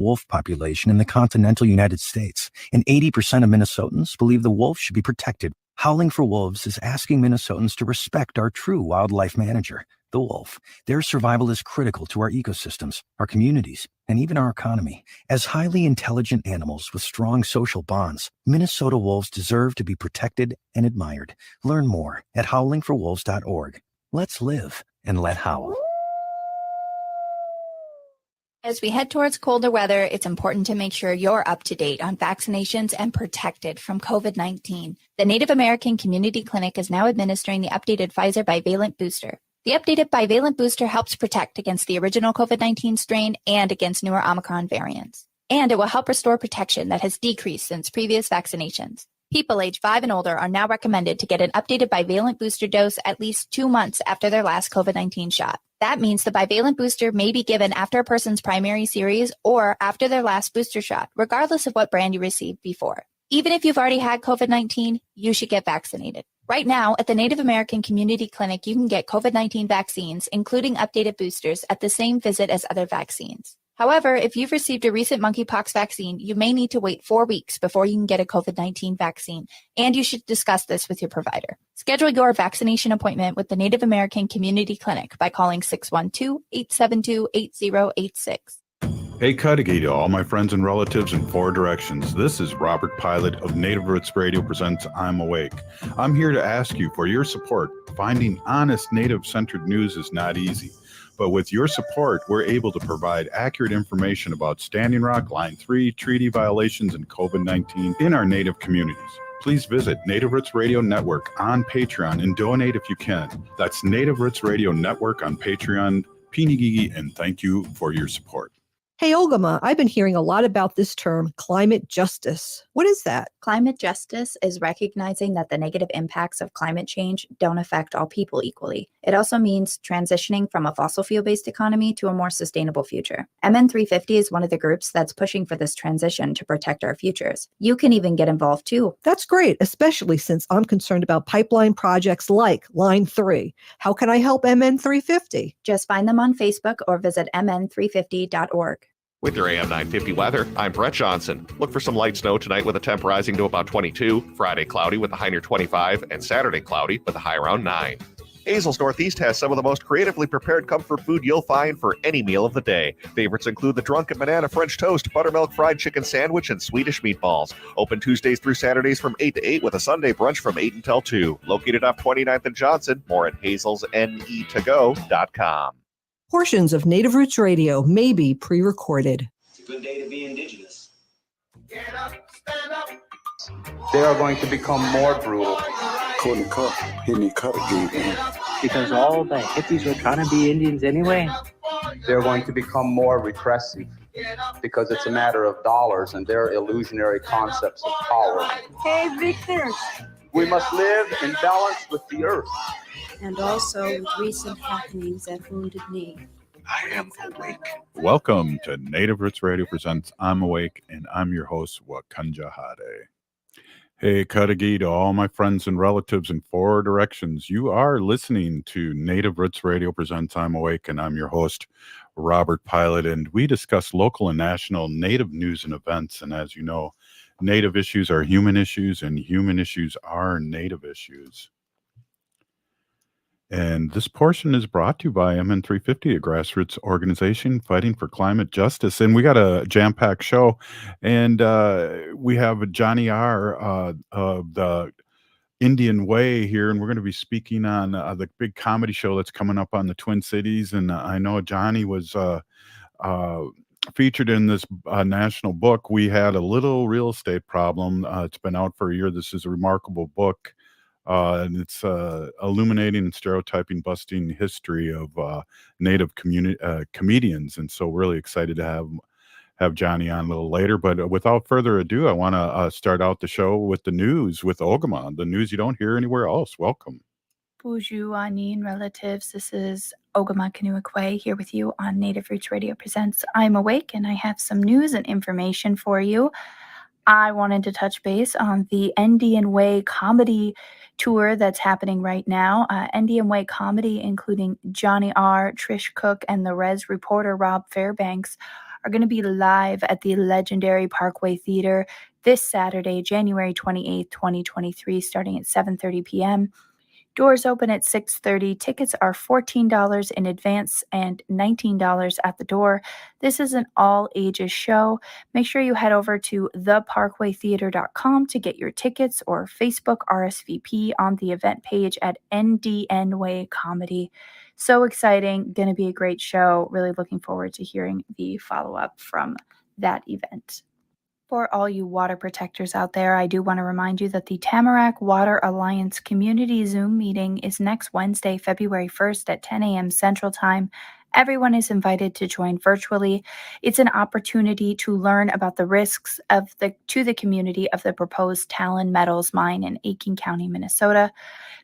wolf population in the continental United States, and 80% of Minnesotans believe the wolf should be protected. Howling for Wolves is asking Minnesotans to respect our true wildlife manager, the wolf. Their survival is critical to our ecosystems, our communities, and even our economy. As highly intelligent animals with strong social bonds, Minnesota wolves deserve to be protected and admired. Learn more at howlingforwolves.org. Let's live and let howl. As we head towards colder weather, it's important to make sure you're up to date on vaccinations and protected from COVID-19. The Native American Community Clinic is now administering the updated Pfizer bivalent booster. The updated bivalent booster helps protect against the original COVID-19 strain and against newer Omicron variants. And it will help restore protection that has decreased since previous vaccinations. People age 5 and older are now recommended to get an updated bivalent booster dose at least 2 months after their last COVID-19 shot. That means the bivalent booster may be given after a person's primary series or after their last booster shot, regardless of what brand you received before. Even if you've already had COVID-19, you should get vaccinated. Right now, at the Native American Community Clinic, you can get COVID-19 vaccines, including updated boosters, at the same visit as other vaccines. However, if you've received a recent monkeypox vaccine, you may need to wait 4 weeks before you can get a COVID-19 vaccine, and you should discuss this with your provider. Schedule your vaccination appointment with the Native American Community Clinic by calling 612-872-8086. Hey, Cudahy to all my friends and relatives in 4 directions. This is Robert Pilot of Native Roots Radio presents I'm Awake. I'm here to ask you for your support. Finding honest Native-centered news is not easy. But with your support, we're able to provide accurate information about Standing Rock, Line 3, treaty violations, and COVID-19 in our Native communities. Please visit Native Roots Radio Network on Patreon and donate if you can. That's Native Roots Radio Network on Patreon. Pinigigi, and thank you for your support. Hey, Ogama, I've been hearing a lot about this term, climate justice. What is that? Climate justice is recognizing that the negative impacts of climate change don't affect all people equally. It also means transitioning from a fossil fuel-based economy to a more sustainable future. MN350 is one of the groups that's pushing for this transition to protect our futures. You can even get involved too. That's great, especially since I'm concerned about pipeline projects like Line 3. How can I help MN350? Just find them on Facebook or visit mn350.org. With your AM 950 weather, I'm Brett Johnson. Look for some light snow tonight with a temp rising to about 22, Friday cloudy with a high near 25, and Saturday cloudy with a high around 9. Hazel's Northeast has some of the most creatively prepared comfort food you'll find for any meal of the day. Favorites include the Drunken Banana French Toast, Buttermilk Fried Chicken Sandwich, and Swedish Meatballs. Open Tuesdays through Saturdays from 8 to 8 with a Sunday brunch from 8 until 2. Located off 29th and Johnson. More at hazelsnetogo.com. Portions of Native Roots Radio may be pre-recorded. It's a good day to be indigenous. Get up, stand up. They are going to become more brutal. Couldn't cut, hitting cut again. Because all the hippies were trying to be Indians anyway. They're going to become more repressive because it's a matter of dollars and their illusionary concepts of power. Hey, Victor. We must live in balance with the earth. And also with recent happenings that wounded me. I am awake. Welcome to Native Roots Radio presents I'm Awake, and I'm your host, Wakanja Hade. Hey, Cudahy to all my friends and relatives in 4 directions. You are listening to Native Roots Radio presents I'm Awake, and I'm your host, Robert Pilot, and we discuss local and national Native news and events. And as you know, Native issues are human issues, and human issues are Native issues. And this portion is brought to you by MN350, a grassroots organization fighting for climate justice. And we got a jam-packed show. And we have Jonny R of the NDN Way here. And we're going to be speaking on the big comedy show that's coming up on the Twin Cities. And I know Jonny was featured in this national book. We had a little real estate problem. It's been out for a year. This is a remarkable book. And it's illuminating and stereotyping busting history of Native comedians. And so we're really excited to have Jonny on a little later. But without further ado, I want to start out the show with the news with Ogama, the news you don't hear anywhere else. Welcome. Bonjour, Anin relatives. This is Ogama Kanuakwe here with you on Native Roots Radio presents I'm Awake, and I have some news and information for you. I wanted to touch base on the NDN Way Comedy Tour that's happening right now. NDN Way Comedy, including Jonny R, Trish Cook, and the Res reporter Rob Fairbanks, are going to be live at the legendary Parkway Theater this Saturday, January 28th, 2023, starting at 7:30 p.m. Doors open at 6:30. Tickets are $14 in advance and $19 at the door. This is an all-ages show. Make sure you head over to theparkwaytheater.com to get your tickets, or Facebook RSVP on the event page at NDN Way Comedy. So exciting. Going to be a great show. Really looking forward to hearing the follow-up from that event. For all you water protectors out there, I do want to remind you that the Tamarack Water Alliance Community Zoom meeting is next Wednesday, February 1st at 10 a.m. Central Time. Everyone is invited to join virtually. It's an opportunity to learn about the risks to the community of the proposed Talon Metals mine in Aiken County, Minnesota.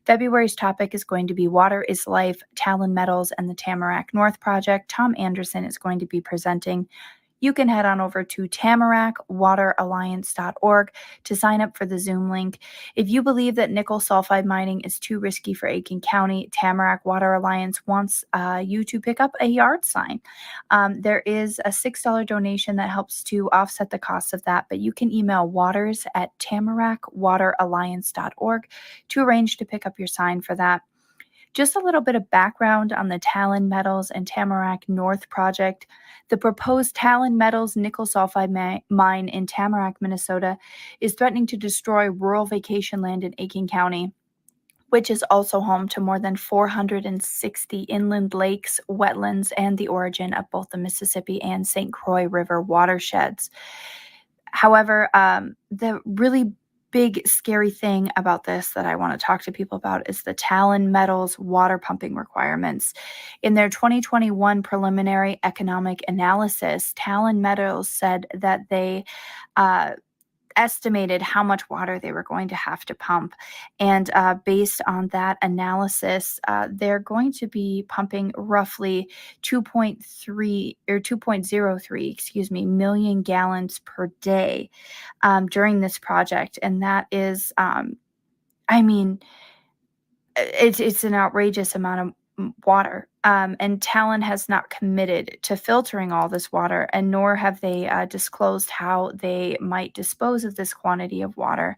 February's topic is going to be Water is Life, Talon Metals, and the Tamarack North Project. Tom Anderson is going to be presenting. You can head on over to tamaracwateralliance.org to sign up for the Zoom link. If you believe that nickel sulfide mining is too risky for Aiken County, Tamarack Water Alliance wants you to pick up a yard sign. There is a $6 donation that helps to offset the cost of that, but you can email waters@tamaracwateralliance.org to arrange to pick up your sign for that. Just a little bit of background on the Talon Metals and Tamarack North project. The proposed Talon Metals nickel sulfide mine in Tamarack, Minnesota, is threatening to destroy rural vacation land in Aiken County, which is also home to more than 460 inland lakes, wetlands, and the origin of both the Mississippi and St. Croix River watersheds. However, the really big scary thing about this that I want to talk to people about is the Talon Metals water pumping requirements. In their 2021 preliminary economic analysis, Talon Metals said that they estimated how much water they were going to have to pump. And based on that analysis, they're going to be pumping roughly 2.03 million gallons per day during this project. And that is, it's an outrageous amount of water. And Talon has not committed to filtering all this water, and nor have they disclosed how they might dispose of this quantity of water.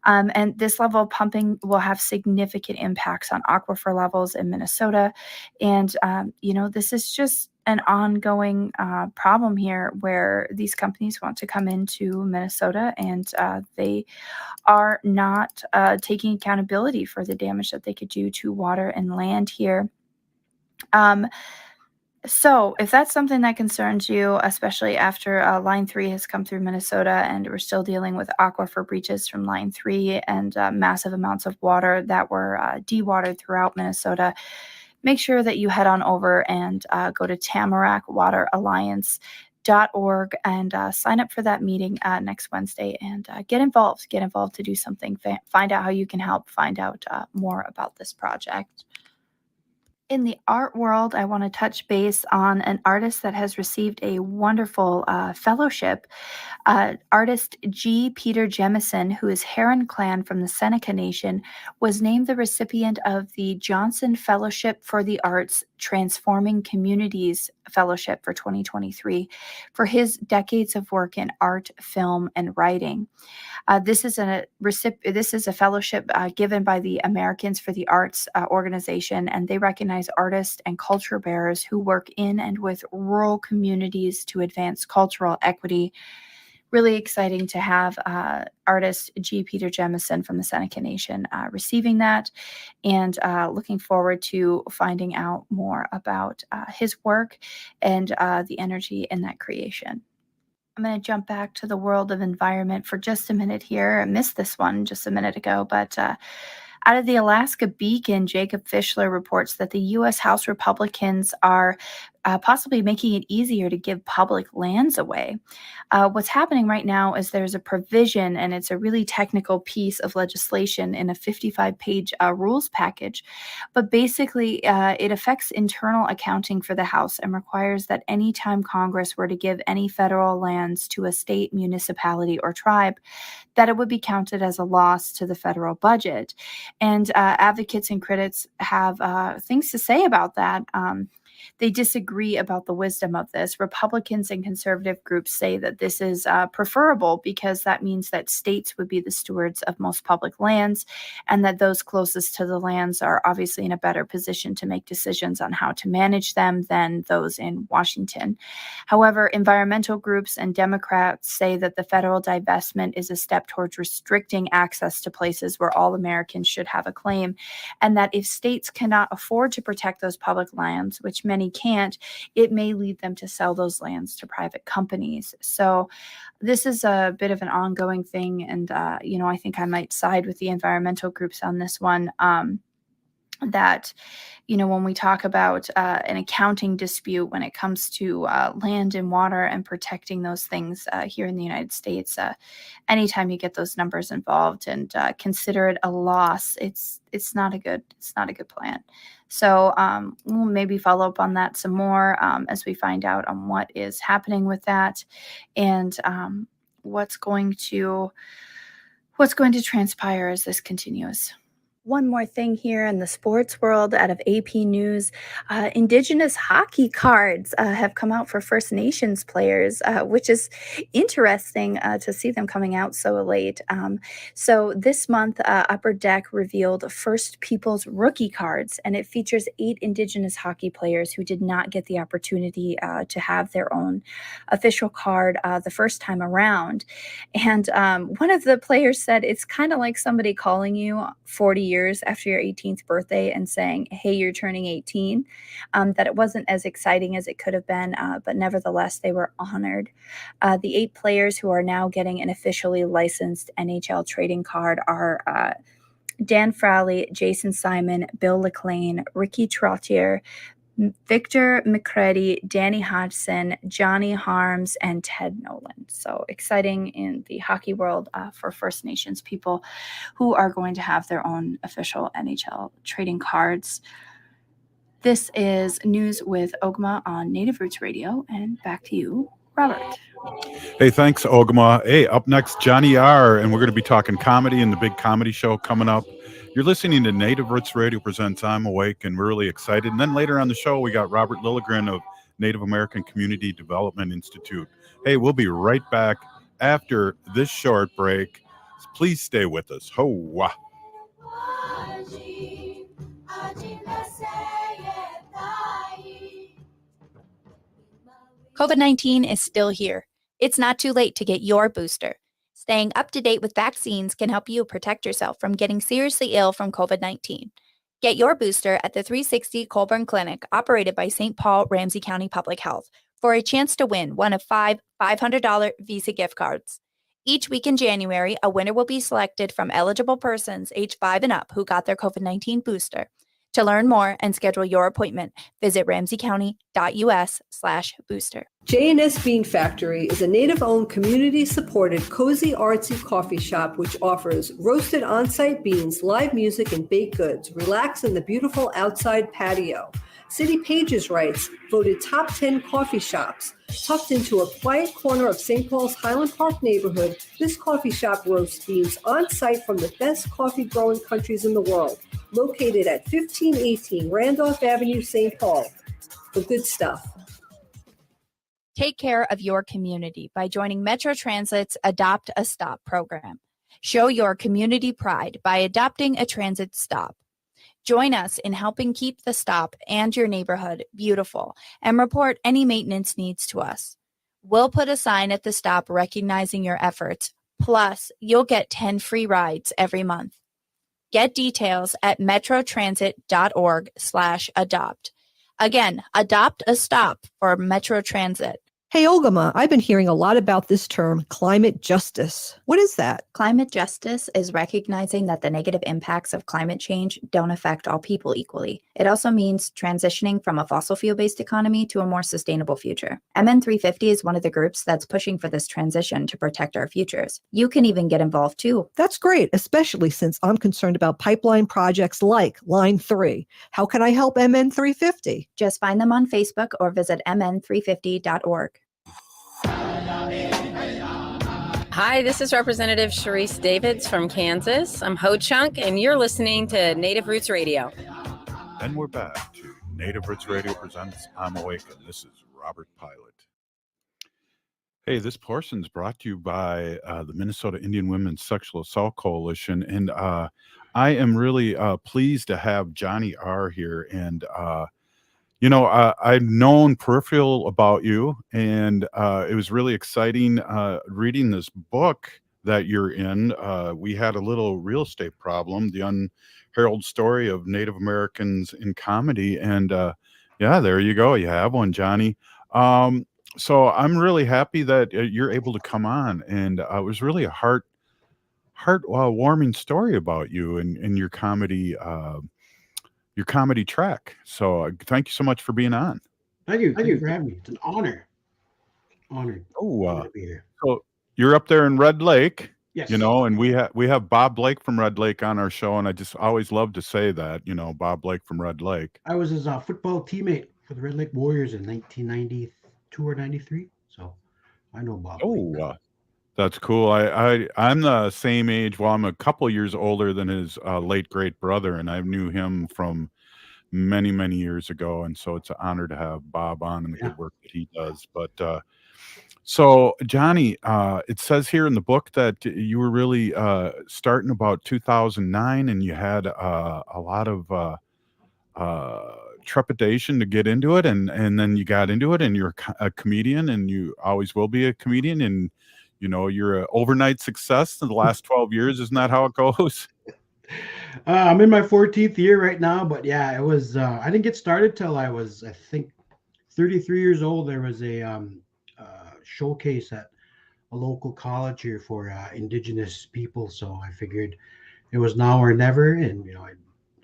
And this level of pumping will have significant impacts on aquifer levels in Minnesota. And, this is just an ongoing problem here where these companies want to come into Minnesota and they are not taking accountability for the damage that they could do to water and land here. So if that's something that concerns you, especially after Line 3 has come through Minnesota and we're still dealing with aquifer breaches from Line 3 and massive amounts of water that were dewatered throughout Minnesota, make sure that you head on over and go to tamaracwateralliance.org and sign up for that meeting next Wednesday and get involved to do something, find out how you can help, find out more about this project. In the art world, I want to touch base on an artist that has received a wonderful fellowship. Artist G. Peter Jemison, who is Heron Clan from the Seneca Nation, was named the recipient of the Johnson Fellowship for the Arts Transforming Communities Fellowship for 2023 for his decades of work in art, film, and writing. This is a fellowship given by the Americans for the Arts organization, and they recognize artists and culture bearers who work in and with rural communities to advance cultural equity. Really exciting to have artist G. Peter Jemison from the Seneca Nation receiving that, and looking forward to finding out more about his work and the energy in that creation. I'm going to jump back to the world of environment for just a minute here. I missed this one just a minute ago, but out of the Alaska Beacon, Jacob Fischler reports that the U.S. House Republicans are possibly making it easier to give public lands away. What's happening right now is there's a provision, and it's a really technical piece of legislation in a 55-page rules package. But basically, it affects internal accounting for the House and requires that any time Congress were to give any federal lands to a state, municipality, or tribe, that it would be counted as a loss to the federal budget. And advocates and critics have things to say about that. they disagree about the wisdom of this. Republicans and conservative groups say that this is preferable because that means that states would be the stewards of most public lands, and that those closest to the lands are obviously in a better position to make decisions on how to manage them than those in Washington. However, environmental groups and Democrats say that the federal divestment is a step towards restricting access to places where all Americans should have a claim, and that if states cannot afford to protect those public lands, which many can't, it may lead them to sell those lands to private companies. So this is a bit of an ongoing thing, and I think I might side with the environmental groups on this one. That, when we talk about an accounting dispute when it comes to land and water and protecting those things here in the United States, anytime you get those numbers involved and consider it a loss, it's not a good plan. So we'll maybe follow up on that some more as we find out on what is happening with that and what's going to transpire as this continues. One more thing here in the sports world out of AP News. Indigenous hockey cards have come out for First Nations players, which is interesting to see them coming out so late. So this month, Upper Deck revealed First Peoples rookie cards, and it features 8 Indigenous hockey players who did not get the opportunity to have their own official card the first time around. And one of the players said it's kind of like somebody calling you 40 years after your 18th birthday and saying, hey, you're turning 18, that it wasn't as exciting as it could have been, but nevertheless, they were honored. The 8 players who are now getting an officially licensed NHL trading card are Dan Fraley, Jason Simon, Bill LeClain, Ricky Trottier, Victor McCready, Danny Hodgson, Johnny Harms, and Ted Nolan. So exciting in the hockey world for First Nations people who are going to have their own official NHL trading cards. This is News with Ogma on Native Roots Radio, and back to you, Robert. Hey, thanks, Ogma. Hey, up next, Jonny R, and we're going to be talking comedy and the big comedy show coming up. You're listening to Native Roots Radio presents I'm Awake, and we're really excited. And then later on the show, we got Robert Lilligren of Native American Community Development Institute. Hey, we'll be right back after this short break. So please stay with us. Ho-wah. COVID-19 is still here. It's not too late to get your booster. Staying up to date with vaccines can help you protect yourself from getting seriously ill from COVID-19. Get your booster at the 360 Colburn Clinic, operated by St. Paul Ramsey County Public Health, for a chance to win one of 5 $500 Visa gift cards. Each week in January, a winner will be selected from eligible persons age 5 and up who got their COVID-19 booster. To learn more and schedule your appointment, visit ramseycounty.us/booster. J&S Bean Factory is a native-owned, community-supported, cozy, artsy coffee shop which offers roasted on-site beans, live music, and baked goods. Relax in the beautiful outside patio. City Pages writes, voted top 10 coffee shops. Tucked into a quiet corner of St. Paul's Highland Park neighborhood, this coffee shop roasts beans on-site from the best coffee-growing countries in the world. Located at 1518 Randolph Avenue, St. Paul. The good stuff. Take care of your community by joining Metro Transit's Adopt a Stop program. Show your community pride by adopting a transit stop. Join us in helping keep the stop and your neighborhood beautiful and report any maintenance needs to us. We'll put a sign at the stop recognizing your efforts. Plus, you'll get 10 free rides every month. Get details at metrotransit.org/adopt. Again, adopt a stop for Metro Transit. Hey, Ogama, I've been hearing a lot about this term, climate justice. What is that? Climate justice is recognizing that the negative impacts of climate change don't affect all people equally. It also means transitioning from a fossil fuel-based economy to a more sustainable future. MN350 is one of the groups that's pushing for this transition to protect our futures. You can even get involved too. That's great, especially since I'm concerned about pipeline projects like Line 3. How can I help MN350? Just find them on Facebook or visit mn350.org. Hi, this is Representative Sharice Davids from Kansas. I'm Ho Chunk, and you're listening to Native Roots Radio. And we're back to Native Roots Radio presents I'm Awake, and this is Robert Pilot. Hey, this portion is brought to you by the Minnesota Indian Women's Sexual Assault Coalition, and I am really pleased to have Jonny R here. And I've known peripheral about you, and it was really exciting reading this book that you're in. We had a little real estate problem, the unheralded story of Native Americans in comedy, and yeah, there you go. You have one, Jonny. So I'm really happy that you're able to come on, and it was really a heart warming story about you and your comedy track. So thank you so much for being on. Thank you for having me. It's an honor. Honored to be here. So you're up there in Red Lake. Yes. And we have Bob Blake from Red Lake on our show, and I just always love to say that, Bob Blake from Red Lake. I was his football teammate for the Red Lake Warriors in 1992 or 93, so I know Bob. That's cool. I'm the same age. Well, I'm a couple years older than his late great brother, and I knew him from many, many years ago, and so it's an honor to have Bob on and the good work that he does. But so, Jonny, it says here in the book that you were really starting about 2009, and you had a lot of trepidation to get into it, and then you got into it, and you're a comedian, and you always will be a comedian, and you're an overnight success in the last 12 years. Isn't that how it goes? I'm in my 14th year right now, but yeah, it was. I didn't get started till I was, I think, 33 years old. There was a showcase at a local college here for Indigenous people, so I figured it was now or never, and I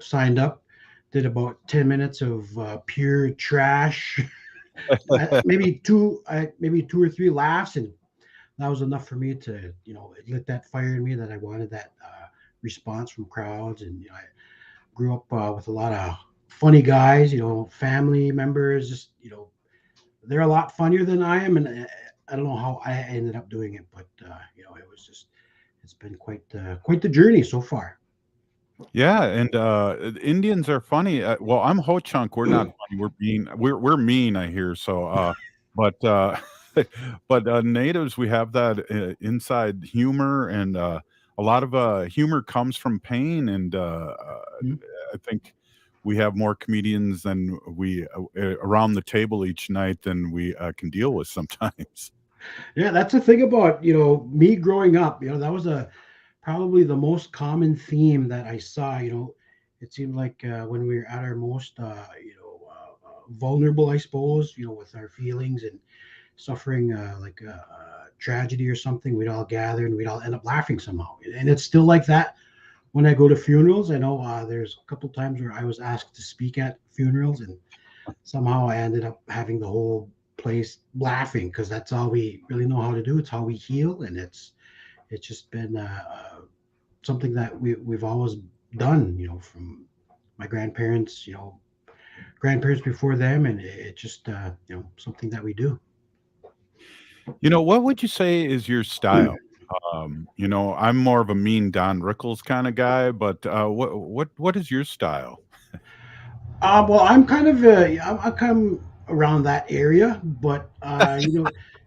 signed up. Did about 10 minutes of pure trash, maybe two or three laughs, and that was enough for me to, it lit that fire in me that I wanted that response from crowds. And I grew up with a lot of funny guys, family members, just they're a lot funnier than I am, and I don't know how I ended up doing it, but it was just, it's been quite the journey so far. Yeah, and Indians are funny. Well, I'm Ho Chunk. We're not funny. We're mean, I hear. So, but natives, we have that inside humor, and a lot of humor comes from pain. And I think we have more comedians than we around the table each night than we can deal with sometimes. Yeah, that's the thing about me growing up. That was probably the most common theme that I saw. It seemed like when we were at our most vulnerable, I suppose, with our feelings and suffering like a tragedy or something, we'd all gather and we'd all end up laughing somehow. And it's still like that when I go to funerals. I know there's a couple times where I was asked to speak at funerals, and somehow I ended up having the whole place laughing, because that's all we really know how to do. It's how we heal, and it's just been something that we've always done, from my grandparents, grandparents before them, and it's just something that we do. What would you say is your style? I'm more of a mean Don Rickles kind of guy, but what is your style? Well, I'm kind of I come around that area, but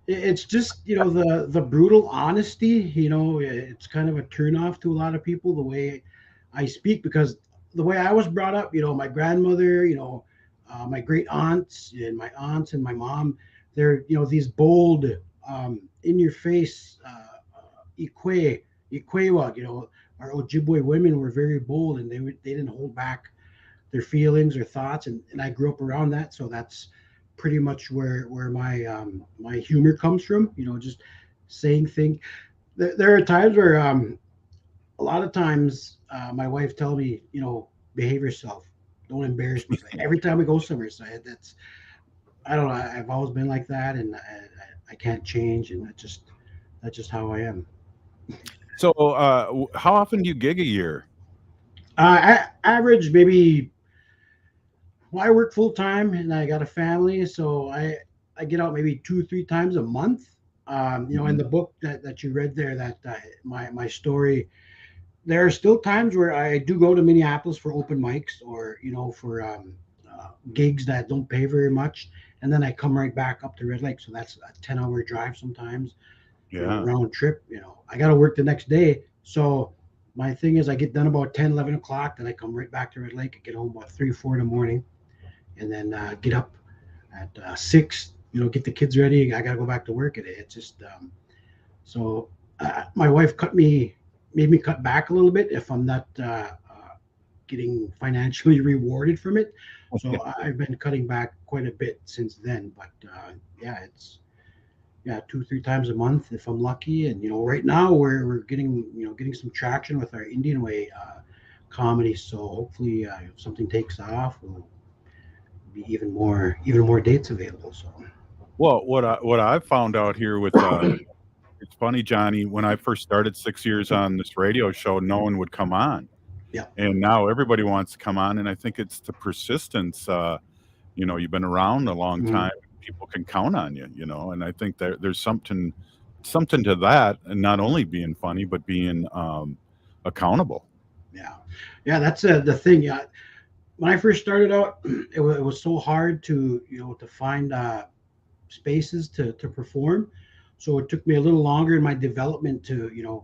it's just the brutal honesty. It's kind of a turnoff to a lot of people, the way I speak, because the way I was brought up, my grandmother, my great aunts and my mom, they're these bold, in your face, Ikwewa, our Ojibwe women were very bold, and they didn't hold back their feelings or thoughts, and I grew up around that, so that's pretty much where my my humor comes from. Just saying things. There are times where a lot of times my wife tell me, behave yourself, don't embarrass me. Like, every time we go somewhere, so I don't know, I've always been like that, and I can't change, and that's just how I am. So how often do you gig a year? I average maybe. Well, I work full time and I got a family, so I get out maybe 2-3 times a month. In the book that you read there, that my story, there are still times where I do go to Minneapolis for open mics, or for gigs that don't pay very much, and then I come right back up to Red Lake. So that's a 10-hour drive sometimes, Yeah. round trip. I got to work the next day. So my thing is I get done about 10, 11 o'clock, then I come right back to Red Lake. I get home about 3, 4 in the morning, and then get up at 6, get the kids ready. I got to go back to work. It's just, so my wife made me cut back a little bit if I'm not getting financially rewarded from it. So I've been cutting back quite a bit since then. But it's 2, 3 times a month if I'm lucky. And right now we're getting some traction with our Indian Way comedy. So hopefully if something takes off, we'll be even more dates available. So well, what I found out here with it's funny, Johnny, when I first started 6 years on this radio show, no one would come on. Yeah. And now everybody wants to come on, and I think it's the persistence. You've been around a long time. People can count on you, and I think there's something to that, and not only being funny, but being accountable. Yeah, that's the thing. Yeah, when I first started out, it was so hard to find spaces to perform. So it took me a little longer in my development to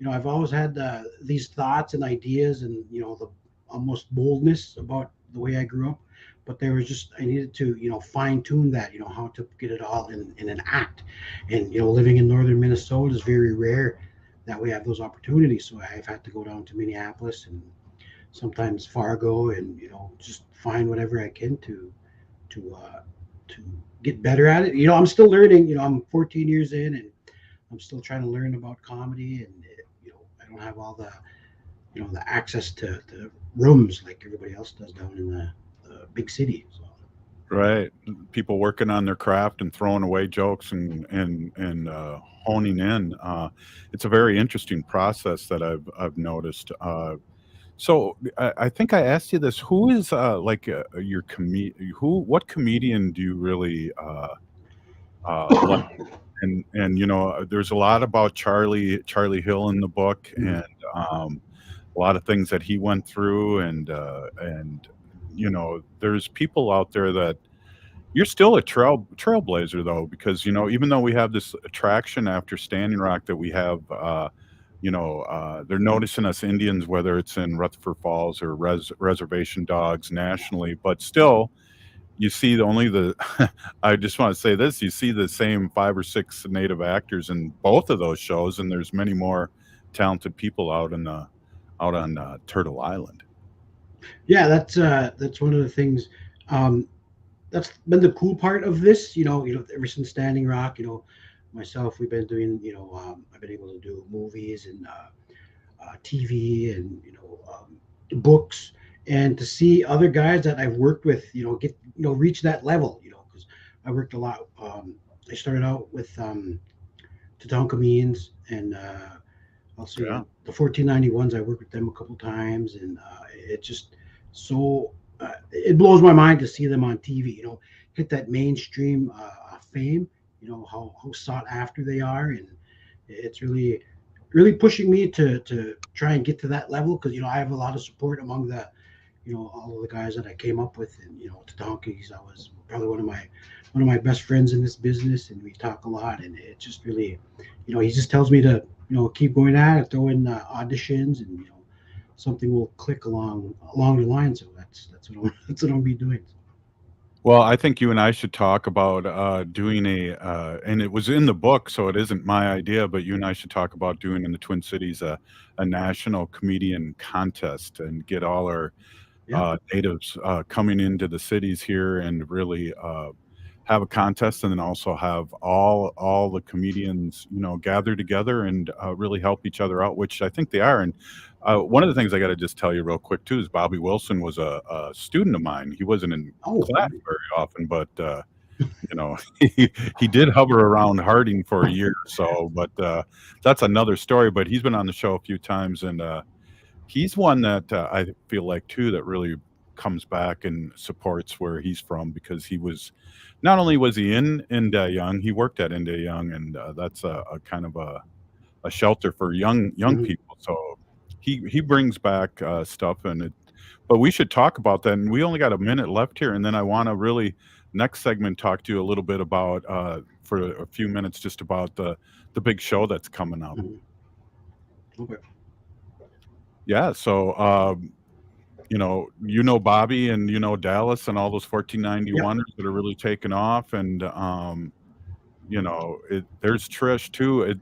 I've always had these thoughts and ideas and the almost boldness about the way I grew up, but there was just I needed to fine tune that how to get it all in an act. And living in northern Minnesota is very rare that we have those opportunities. So I've had to go down to Minneapolis and sometimes Fargo and just find whatever I can to get better at it. I'm still learning. I'm 14 years in and I'm still trying to learn about comedy, and I don't have all the the access to rooms like everybody else does down in the big city. So. Right, people working on their craft and throwing away jokes and honing in. It's a very interesting process that I've noticed. So I think I asked you this: who is your what comedian do you really like? And there's a lot about Charlie Hill in the book, and a lot of things that he went through, and there's people out there that you're still a trailblazer though, because even though we have this attraction after Standing Rock that we have, they're noticing us Indians, whether it's in Rutherford Falls or Reservation Dogs nationally, but still. You see I just want to say this, you see the same 5 or 6 Native actors in both of those shows, and there's many more talented people out on Turtle Island. Yeah, that's one of the things. That's been the cool part of this, ever since Standing Rock, myself, we've been doing, I've been able to do movies and TV and, books. And to see other guys that I've worked with, get reach that level, because I worked a lot. I started out with Tatanka Means and also the 1491s. I worked with them a couple times, and it's just so it blows my mind to see them on TV. Hit that mainstream fame. How sought after they are, and it's really pushing me to try and get to that level, because I have a lot of support among the all of the guys that I came up with. And Tatanka's, I was probably one of my best friends in this business, and we talk a lot, and it just really he just tells me to keep going at it, throw in auditions, and something will click along the line. So that's what I'll be doing. Well, I think you and I should talk about doing and it was in the book, so it isn't my idea, but you and I should talk about doing in the Twin Cities a national comedian contest and get all our natives coming into the cities here and really have a contest, and then also have all the comedians gather together and really help each other out, which I think they are. And one of the things I got to just tell you real quick too is Bobby Wilson was a student of mine. He wasn't in class very often, but he did hover around Harding for a year or so. But that's another story. But he's been on the show a few times, and he's one that I feel like too that really comes back and supports where he's from, because he was not only was he in NDN Young, he worked at NDN Young, and that's a kind of a shelter for young people. So he brings back stuff, and But we should talk about that. And we only got a minute left here. And then I want to really, next segment, talk to you a little bit about, for a few minutes, just about the big show that's coming up. Okay. Yeah. So, Bobby and Dallas and all those 1491ers that are really taking off. And, there's Trish too.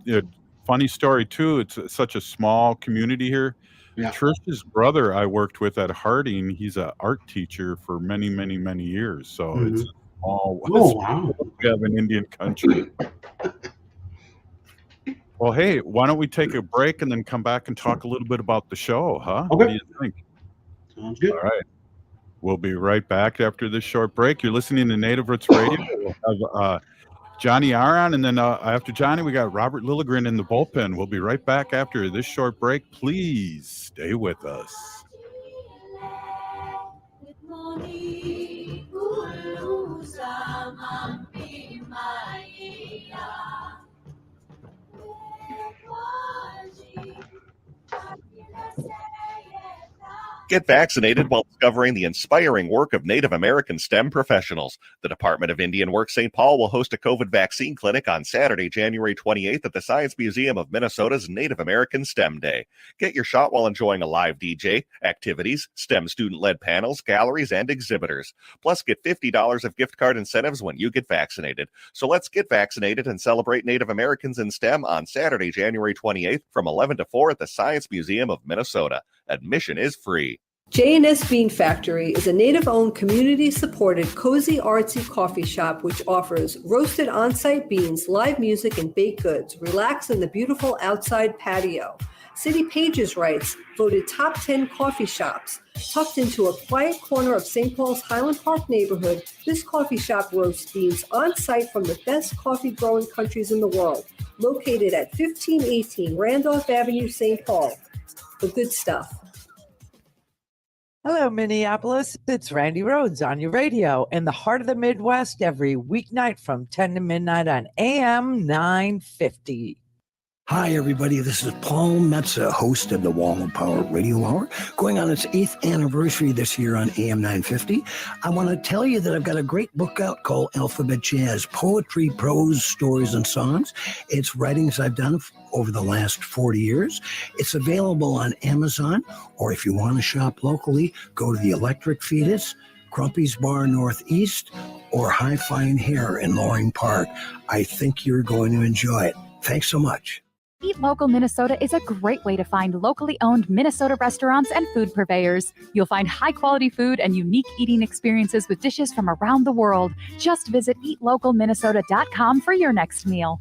Funny story too. It's such a small community here. Yeah. Trish's brother I worked with at Harding. He's an art teacher for many, many, many years. So it's all wow. We have an Indian country. Well, hey, why don't we take a break and then come back and talk a little bit about the show, huh? Okay. What do you think? Sounds good. All right. We'll be right back after this short break. You're listening to Native Roots Radio. We'll have Jonny R on, and then after Johnny, we got Robert Lilligren in the bullpen. We'll be right back after this short break. Please stay with us. Get vaccinated while discovering the inspiring work of Native American STEM professionals. The Department of Indian Work St. Paul will host a COVID vaccine clinic on Saturday, January 28th at the Science Museum of Minnesota's Native American STEM Day. Get your shot while enjoying a live DJ, activities, STEM student-led panels, galleries, and exhibitors. Plus, get $50 of gift card incentives when you get vaccinated. So let's get vaccinated and celebrate Native Americans in STEM on Saturday, January 28th from 11 to 4 at the Science Museum of Minnesota. Admission is free. J&S Bean Factory is a Native-owned, community-supported, cozy, artsy coffee shop which offers roasted on-site beans, live music, and baked goods. Relax in the beautiful outside patio. City Pages writes, voted top 10 coffee shops. Tucked into a quiet corner of St. Paul's Highland Park neighborhood, this coffee shop roasts beans on-site from the best coffee-growing countries in the world. Located at 1518 Randolph Avenue, St. Paul. The good stuff. Hello, Minneapolis. It's Randy Rhodes on your radio in the heart of the Midwest every weeknight from 10 to midnight on AM 950. Hi, everybody. This is Paul Metza, host of the Wall of Power Radio Hour, going on its 8th anniversary this year on AM 950. I want to tell you that I've got a great book out called Alphabet Jazz, Poetry, Prose, Stories, and Songs. It's writings I've done over the last 40 years. It's available on Amazon, or if you want to shop locally, go to the Electric Fetus, Crumpy's Bar Northeast, or High Fine Hair in Loring Park. I think you're going to enjoy it. Thanks so much. Eat Local Minnesota is a great way to find locally owned Minnesota restaurants and food purveyors. You'll find high-quality food and unique eating experiences with dishes from around the world. Just visit eatlocalminnesota.com for your next meal.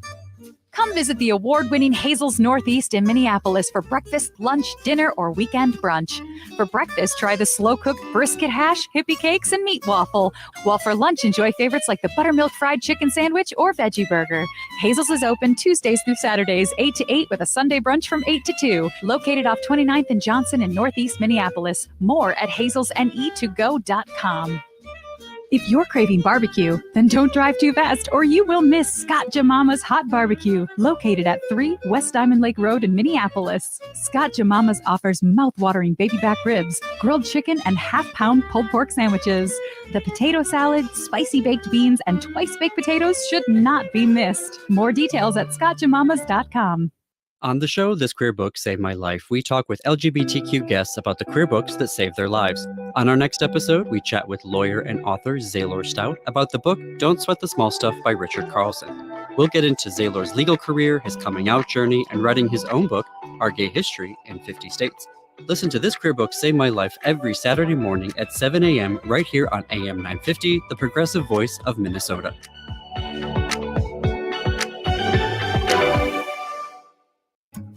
Come visit the award-winning Hazel's Northeast in Minneapolis for breakfast, lunch, dinner, or weekend brunch. For breakfast, try the slow-cooked brisket hash, hippie cakes, and meat waffle. While for lunch, enjoy favorites like the buttermilk fried chicken sandwich or veggie burger. Hazel's is open Tuesdays through Saturdays, 8 to 8, with a Sunday brunch from 8 to 2. Located off 29th and Johnson in Northeast Minneapolis. More at hazelsne2go.com. If you're craving barbecue, then don't drive too fast or you will miss Scott Jamama's Hot Barbecue, located at 3 West Diamond Lake Road in Minneapolis. Scott Jamama's offers mouth-watering baby back ribs, grilled chicken, and half-pound pulled pork sandwiches. The potato salad, spicy baked beans, and twice-baked potatoes should not be missed. More details at scottjamamas.com. On the show, This Queer Book Saved My Life, we talk with LGBTQ guests about the queer books that saved their lives. On our next episode, we chat with lawyer and author Zaylor Stout about the book Don't Sweat the Small Stuff by Richard Carlson. We'll get into Zaylor's legal career, his coming out journey, and writing his own book, Our Gay History in 50 States. Listen to This Queer Book Saved My Life every Saturday morning at 7 a.m. right here on AM 950, the progressive voice of Minnesota.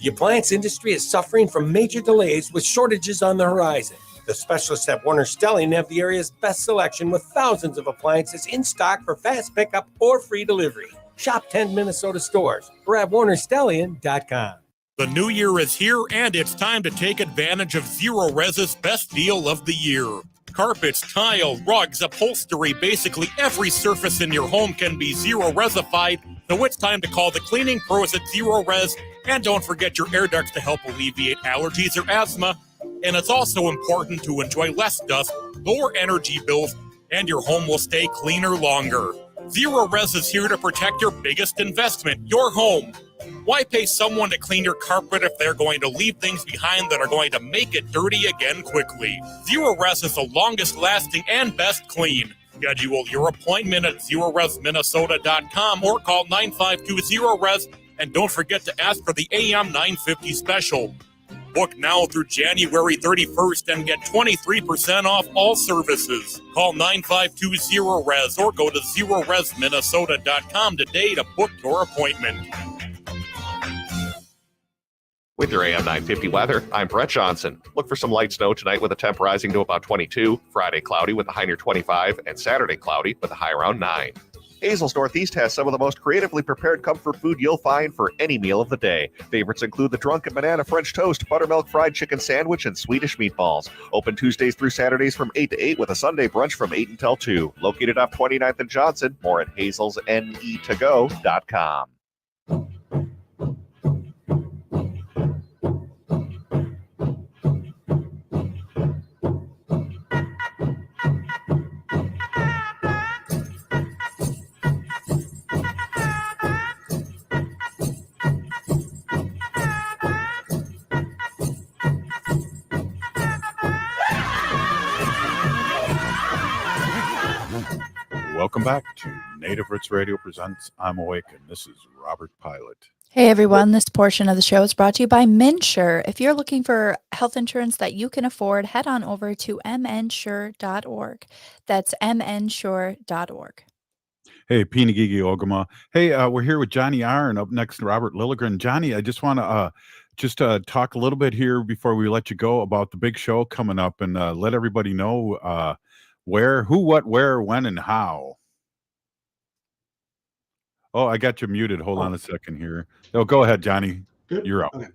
The appliance industry is suffering from major delays with shortages on the horizon. The specialists at Warner Stellian have the area's best selection with thousands of appliances in stock for fast pickup or free delivery. Shop 10 Minnesota stores or at warnerstellian.com. The new year is here and it's time to take advantage of Zero Res's best deal of the year. Carpets, tile, rugs, upholstery, basically every surface in your home can be Zero Resified. So it's time to call the cleaning pros at Zero Res. And don't forget your air ducts to help alleviate allergies or asthma. And it's also important to enjoy less dust, lower energy bills, and your home will stay cleaner longer. Zero Res is here to protect your biggest investment, your home. Why pay someone to clean your carpet if they're going to leave things behind that are going to make it dirty again quickly? Zero Res is the longest lasting and best clean. Schedule your appointment at zeroresminnesota.com or call 952-0RES, and don't forget to ask for the AM 950 special. Book now through January 31st and get 23% off all services. Call 952-0RES or go to zeroresminnesota.com today to book your appointment. With your AM 950 weather, I'm Brett Johnson. Look for some light snow tonight with a temp rising to about 22, Friday cloudy with a high near 25, and Saturday cloudy with a high around 9. Hazel's Northeast has some of the most creatively prepared comfort food you'll find for any meal of the day. Favorites include the Drunken Banana French Toast, Buttermilk Fried Chicken Sandwich, and Swedish Meatballs. Open Tuesdays through Saturdays from 8 to 8 with a Sunday brunch from 8 until 2. Located off 29th and Johnson. More at hazelsnetogo.com. Welcome back to Native Roots Radio presents I'm Awake, and this is Robert Pilot. Hey everyone, this portion of the show is brought to you by MnSure. If you're looking for health insurance that you can afford, head on over to mnsure.org. That's mnsure.org. Hey, Pinagigi Ogama. Hey, we're here with Jonny R, and up next, Robert Lilligren. Johnny, I just want to talk a little bit here before we let you go about the big show coming up, and let everybody know where, who, what, where, when, and how. Oh, I got you muted. Hold on a second here. Oh, go ahead, Johnny. Good. You're up. Okay.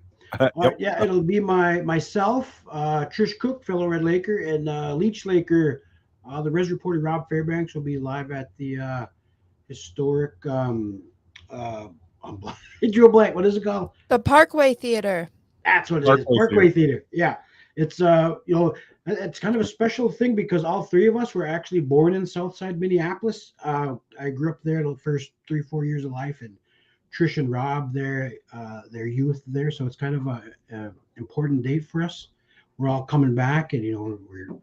Yep. Yeah, it'll be myself, Trish Cook, fellow Red Laker, and Leech Laker. The Res Reporter Rob Fairbanks will be live at the historic. I'm drew a blank. What is it called? The Parkway Theater. That's what it is. Parkway Theater. Yeah, it's it's kind of a special thing because all three of us were actually born in Southside Minneapolis. I grew up there the first 3-4 years of life, and Trish and Rob their youth there. So it's kind of a important date for us. We're all coming back, and we're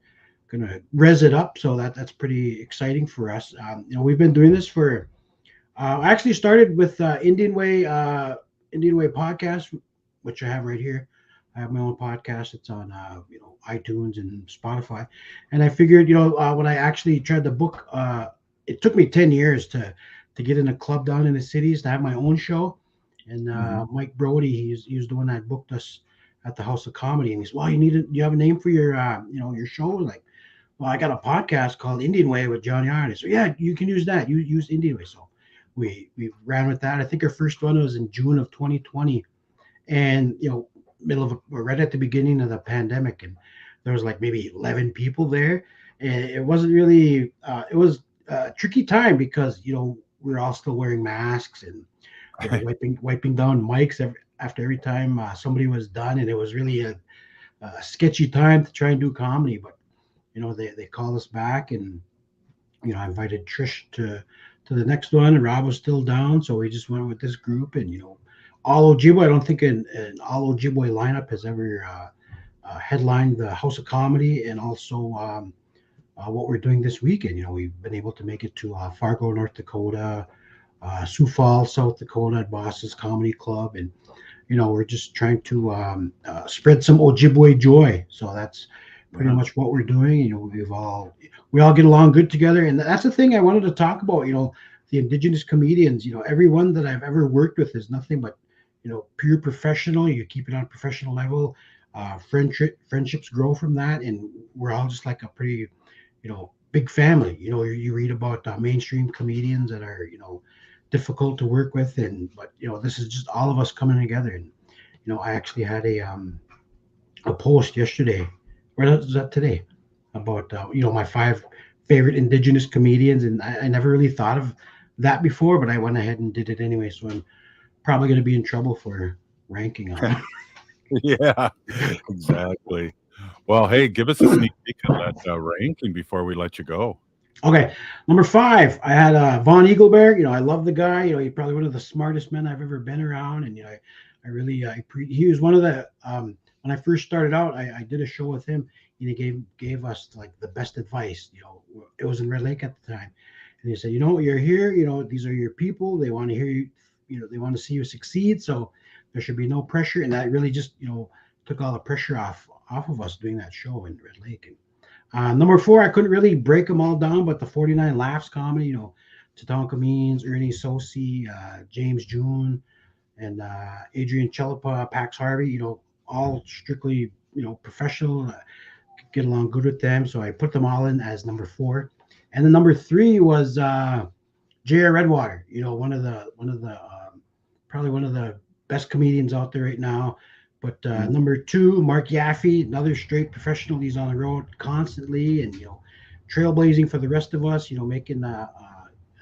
gonna res it up. So that's pretty exciting for us. We've been doing this for. I actually started with NDN Way podcast, which I have right here. I have my own podcast. It's on iTunes and Spotify. And I figured, when I actually tried to book, it took me 10 years to get in a club down in the cities to have my own show. And Mike Brody, he's the one that booked us at the House of Comedy. And he's, well, you have a name for your your show? Like, well, I got a podcast called NDN Way with Jonny R. And so yeah, you can use that. You use NDN Way. So we ran with that. I think our first one was in June of 2020, and right at the beginning of the pandemic, and there was like maybe 11 people there, and it wasn't really it was a tricky time because we were all still wearing masks and wiping down mics after every time somebody was done, and it was really a sketchy time to try and do comedy. But they called us back, and I invited Trish to the next one, and Rob was still down, so we just went with this group. And all Ojibwe, I don't think an all Ojibwe lineup has ever headlined the House of Comedy, and also what we're doing this weekend. We've been able to make it to Fargo, North Dakota, Sioux Falls, South Dakota at Boss's Comedy Club, and we're just trying to spread some Ojibwe joy. So that's pretty much what we're doing. We all get along good together, and that's the thing I wanted to talk about. The Indigenous comedians. Everyone that I've ever worked with is nothing but pure professional. You keep it on a professional level. Friendships grow from that, and we're all just like a pretty big family. You read about mainstream comedians that are difficult to work with, but this is just all of us coming together. And I actually had a post yesterday, or was that today, about my 5 favorite Indigenous comedians, and I never really thought of that before, but I went ahead and did it anyway. So I'm probably going to be in trouble for ranking on. Yeah, exactly. Well, hey, give us a sneak peek at that ranking before we let you go. Okay, number 5, I had Von Eagleberg. I love the guy. He's probably one of the smartest men I've ever been around, and I really he was one of the when I first started out, I did a show with him, and he gave us like the best advice. It was in Red Lake at the time, and he said, you're here. These are your people. They want to hear you. They want to see you succeed. So there should be no pressure, and that really just took all the pressure off of us doing that show in Red Lake. And number 4, I couldn't really break them all down, but the 49 Laughs comedy, Tatanka Means, Ernie Sosi, James June, and Adrian Chelipa, Pax Harvey, all strictly, professional, get along good with them. So I put them all in as number 4. And then number 3 was J.R. Redwater, probably one of the best comedians out there right now. But number 2, Mark Yaffe, another straight professional. He's on the road constantly and, trailblazing for the rest of us, making a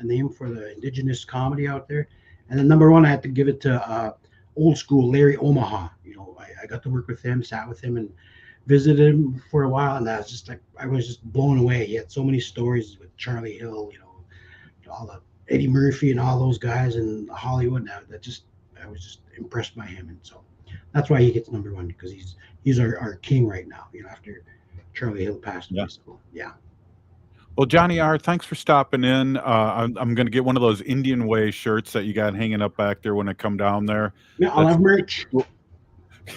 name for the indigenous comedy out there. And then number 1, I had to give it to old school Larry Omaha. I got to work with him, sat with him and visited him for a while. And I was just blown away. He had so many stories with Charlie Hill, all the Eddie Murphy and all those guys in Hollywood. I was just impressed by him. And so that's why he gets number 1, because he's our king right now, after Charlie Hill passed away. So, yeah. Well, Jonny R, thanks for stopping in. I'm going to get one of those Indian Way shirts that you got hanging up back there when I come down there. Yeah, I'll have merch.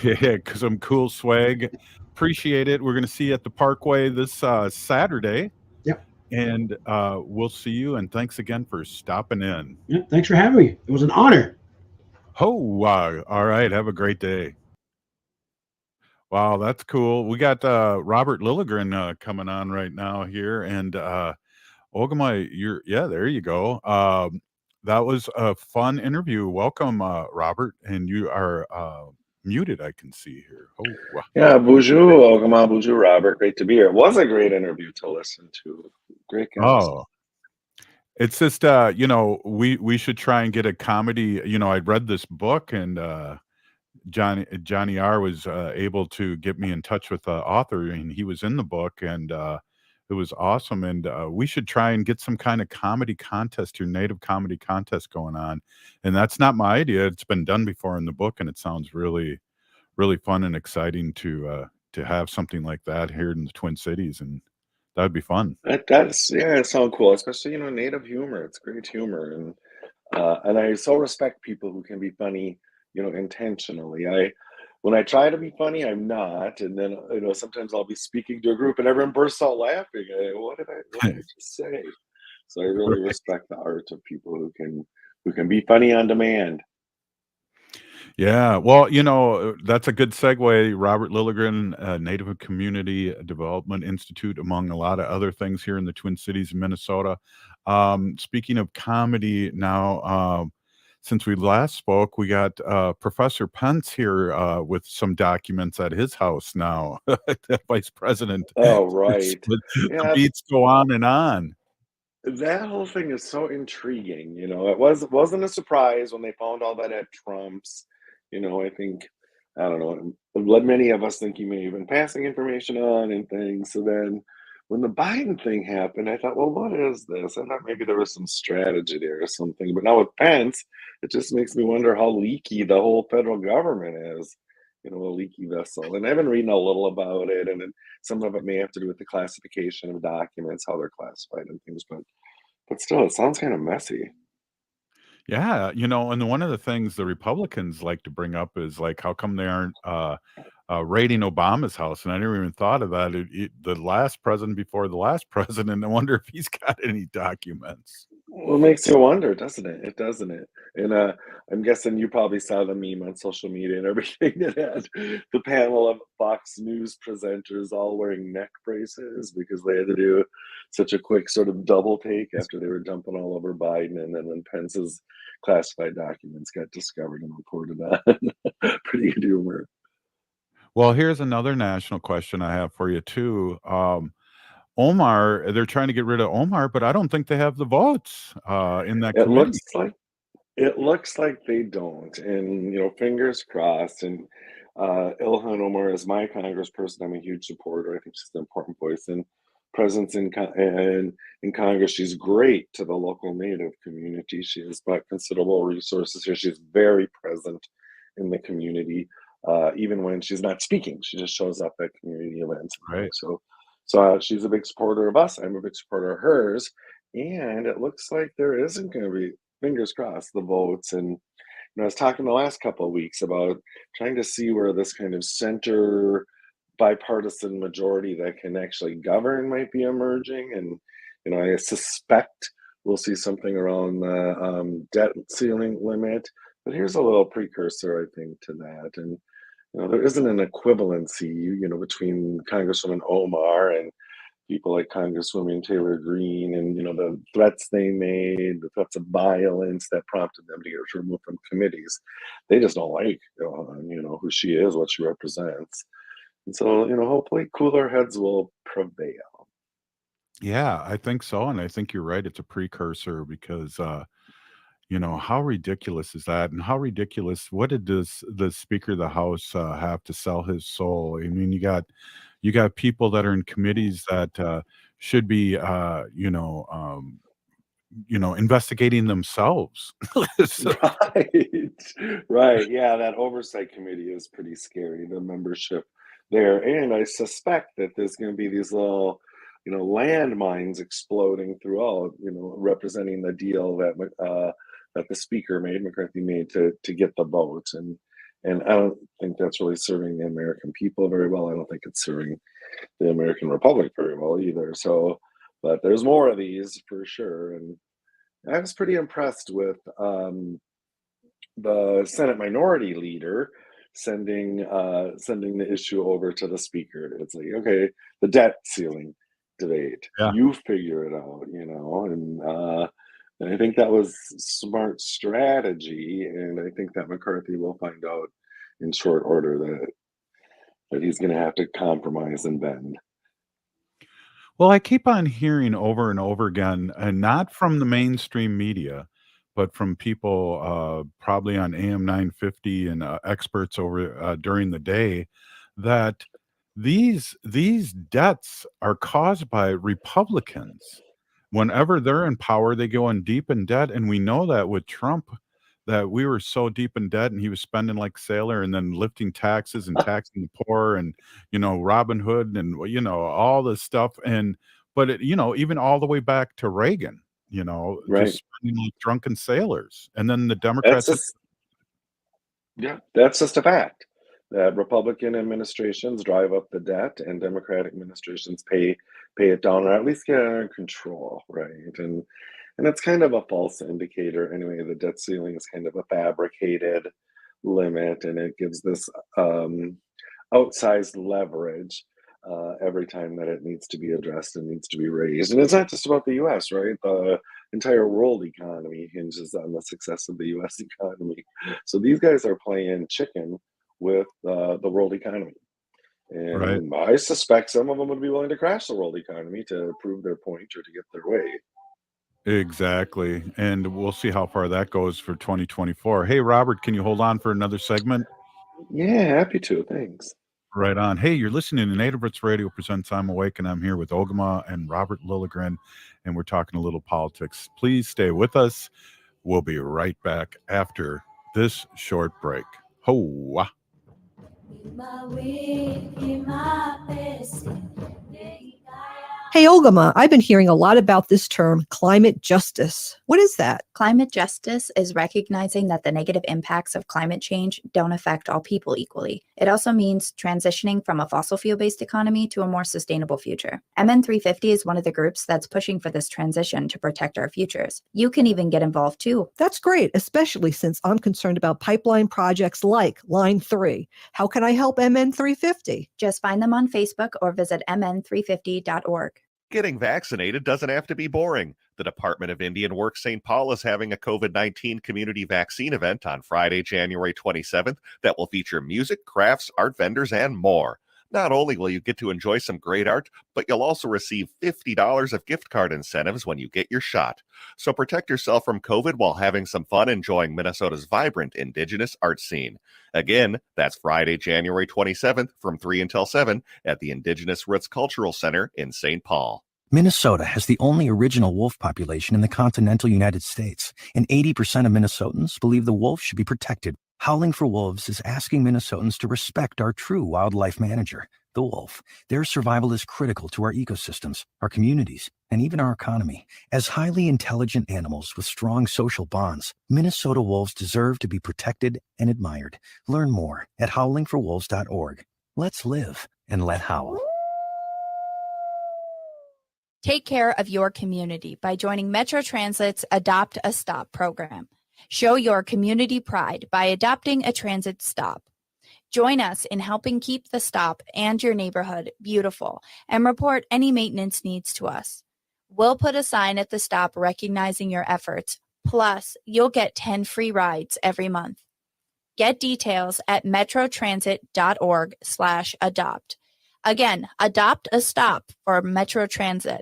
Yeah, because I'm cool swag. Appreciate it. We're going to see you at the Parkway this Saturday. Yep. And we'll see you. And thanks again for stopping in. Yeah, thanks for having me. It was an honor. Oh, all right. Have a great day. Wow, that's cool. We got Robert Lilligren coming on right now here. And Ogamai, there you go. That was a fun interview. Welcome, Robert. And you are muted, I can see here. Oh, wow. Yeah, bonjour, Ogama, bonjour, Robert. Great to be here. It was a great interview to listen to. Great guys. Oh, it's just we should try and get a comedy. I'd read this book, and Jonny R was able to get me in touch with the author, and he was in the book, and it was awesome. And we should try and get some kind of comedy contest, your native comedy contest going on. And that's not my idea. It's been done before in the book, and it sounds really, really fun and exciting to have something like that here in the Twin Cities, and that'd be fun. It sounds cool, especially native humor. It's great humor, and I so respect people who can be funny, intentionally. When I try to be funny, I'm not, and then sometimes I'll be speaking to a group and everyone bursts out laughing. What did I just say? So I really respect the art of people who can be funny on demand. Yeah, well, that's a good segue. Robert Lilligren, Native Community Development Institute, among a lot of other things here in the Twin Cities of Minnesota. Speaking of comedy now, since we last spoke, we got Professor Pence here with some documents at his house now, the vice president. Oh, right. The beats go on and on. That whole thing is so intriguing. It wasn't a surprise when they found all that at Trump's. I think, I don't know, many of us think he may have been passing information on and things. So then when the Biden thing happened, I thought, well, what is this? I thought maybe there was some strategy there or something. But now with Pence, it just makes me wonder how leaky the whole federal government is, a leaky vessel. And I've been reading a little about it, and some of it may have to do with the classification of documents, how they're classified and things. But still, it sounds kind of messy. Yeah, and one of the things the Republicans like to bring up is like, how come they aren't raiding Obama's house? And I never even thought of that. The last president before the last president, I wonder if he's got any documents. Well, it makes you wonder, doesn't it? It doesn't it? And I'm guessing you probably saw the meme on social media and everything that had the panel of Fox News presenters all wearing neck braces because they had to do such a quick sort of double take after they were jumping all over Biden, and then when Pence's classified documents got discovered and reported on. Pretty good humor. Well, here's another national question I have for you too. Omar, they're trying to get rid of Omar, but I don't think they have the votes in that committee. It looks like they don't, and fingers crossed. And Ilhan Omar is my congressperson. I'm a huge supporter. I think she's an important voice and presence in Congress. She's great to the local Native community. She has brought considerable resources here. She's very present in the community, even when she's not speaking. She just shows up at community events. Right. So she's a big supporter of us. I'm a big supporter of hers. And it looks like there isn't going to be, fingers crossed, the votes. And I was talking the last couple of weeks about trying to see where this kind of center bipartisan majority that can actually govern might be emerging. And I suspect we'll see something around the debt ceiling limit. But here's a little precursor, I think, to that. And there isn't an equivalency, between Congresswoman Omar and people like Congresswoman Taylor Greene, and the threats they made, the threats of violence that prompted them to get removed from committees. They just don't like, who she is, what she represents. And so, hopefully cooler heads will prevail. Yeah, I think so. And I think you're right. It's a precursor because, how ridiculous is that? And how ridiculous, what did the Speaker of the House have to sell his soul? I mean, you got people that are in committees that should be, investigating themselves. So- Right. Yeah, that oversight committee is pretty scary, the membership there. And I suspect that there's going to be these little, landmines exploding throughout, representing the deal that the speaker McCarthy made to get the vote. And I don't think that's really serving the American people very well. I don't think it's serving the American Republic very well either. So, but there's more of these for sure. And I was pretty impressed with the Senate Minority Leader sending the issue over to the Speaker. It's like, okay, the debt ceiling debate, you figure it out, and I think that was smart strategy, and I think that McCarthy will find out in short order that he's going to have to compromise and bend. Well, I keep on hearing over and over again, and not from the mainstream media, but from people probably on AM 950 and experts over during the day, that these debts are caused by Republicans. Whenever they're in power, they go in deep in debt, and we know that with Trump, that we were so deep in debt, and he was spending like sailor, and then lifting taxes and taxing the poor, and Robin Hood, and all this stuff, but even all the way back to Reagan, Right. just spending like drunken sailors, and then the Democrats. That's just a fact. That Republican administrations drive up the debt, and Democratic administrations pay it down, or at least get it under control, right? And it's kind of a false indicator anyway. The debt ceiling is kind of a fabricated limit, and it gives this outsized leverage every time that it needs to be addressed and needs to be raised. And it's not just about the U.S., right? The entire world economy hinges on the success of the U.S. economy. So these guys are playing chicken with the world economy. And I suspect some of them would be willing to crash the world economy to prove their point or to get their way. Exactly. And we'll see how far that goes for 2024. Hey, Robert, can you hold on for another segment? Yeah, happy to. Thanks. Right on. Hey, you're listening to Native Roots Radio presents I'm Awake, and I'm here with Ogama and Robert Lilligren, and we're talking a little politics. Please stay with us. We'll be right back after this short break. Ho! Hey, Ogama, I've been hearing a lot about this term, climate justice. What is that? Climate justice is recognizing that the negative impacts of climate change don't affect all people equally. It also means transitioning from a fossil fuel-based economy to a more sustainable future. MN350 is one of the groups that's pushing for this transition to protect our futures. You can even get involved too. That's great, especially since I'm concerned about pipeline projects like Line 3. How can I help MN350? Just find them on Facebook or visit mn350.org. Getting vaccinated doesn't have to be boring. The Department of Indian Work St. Paul is having a COVID-19 community vaccine event on Friday, January 27th that will feature music, crafts, art vendors, and more. Not only will you get to enjoy some great art, but you'll also receive $50 of gift card incentives when you get your shot. So protect yourself from COVID while having some fun enjoying Minnesota's vibrant Indigenous art scene. Again, that's Friday, January 27th from 3 until 7 at the Indigenous Roots Cultural Center in St. Paul. Minnesota has the only original wolf population in the continental United States, and 80% of Minnesotans believe the wolf should be protected. Howling for Wolves is asking Minnesotans to respect our true wildlife manager, the wolf. Their survival is critical to our ecosystems, our communities, and even our economy. As highly intelligent animals with strong social bonds, Minnesota wolves deserve to be protected and admired. Learn more at howlingforwolves.org. Let's live and let howl. Take care of your community by joining Metro Transit's Adopt a Stop program. Show your community pride by adopting a transit stop. Join us in helping keep the stop and your neighborhood beautiful and report any maintenance needs to us. We'll put a sign at the stop recognizing your efforts. Plus, you'll get 10 free rides every month. Get details at metrotransit.org/adopt. Again, adopt a stop for Metro Transit.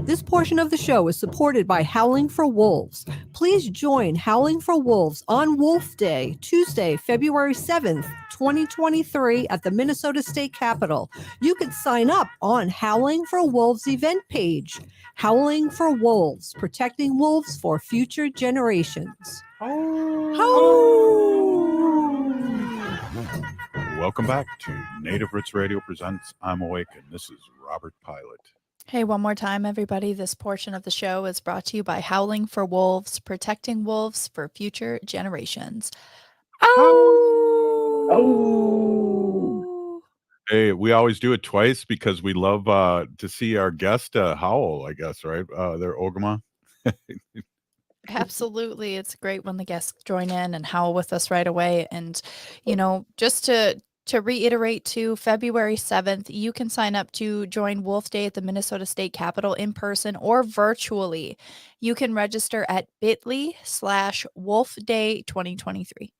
This portion of the show is supported by Howling for Wolves. Please join Howling for Wolves on Wolf Day, Tuesday, February 7th, 2023 at the Minnesota State Capitol. You can sign up on Howling for Wolves event page. Howling for Wolves, protecting wolves for future generations. Welcome back to Native Roots Radio presents I'm Awake, and this is Robert Pilot. Hey, one more time, everybody. This portion of the show is brought to you by Howling for Wolves, protecting wolves for future generations. Oh! Hey, we always do it twice because we love to see our guest howl, I guess, right? They're Ogama. Absolutely. It's great when the guests join in and howl with us right away. And, you know, just to reiterate too, February 7th, you can sign up to join Wolf Day at the Minnesota State Capitol in person or virtually. You can register at bit.ly/wolfday2023.